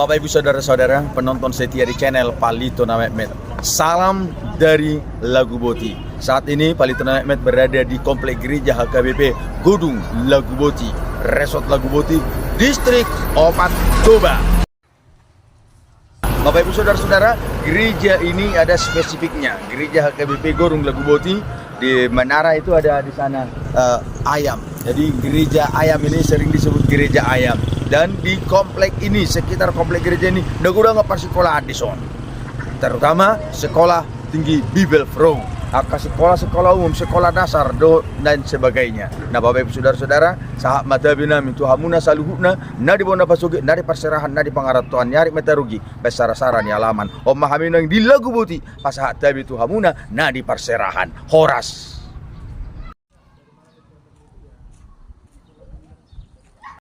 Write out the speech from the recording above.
Bapak Ibu Saudara-saudara penonton setia di channel Palitona Mehmet. Salam dari Lagu Boti. Saat ini Palitona Mehmet berada di Komplek Gereja HKBP Godung Lagu Boti, Resort Lagu Boti, Distrik Opat Toba. Bapak Ibu Saudara-saudara, gereja ini ada spesifiknya. Gereja HKBP Godung Lagu Boti, di menara itu ada di sana ayam. Jadi gereja ayam ini sering disebut gereja ayam. Dan di komplek ini, sekitar komplek gereja ini, udah ngapa sekolah Addison, terutama sekolah tinggi Bibel Frong, sekolah umum, sekolah dasar, dan sebagainya. Nah, Bapak Ibu Saudara-saudara, sahab mata binami tuhamuna saluhuna, nadi bona pasugi, nadi perserahan, nadi pangaratuan, nyari metarugi, besar-saran ya alaman, Om Mahamino yang di Lagu Boti, pasahat tabi tuhamuna, nadi perserahan, horas.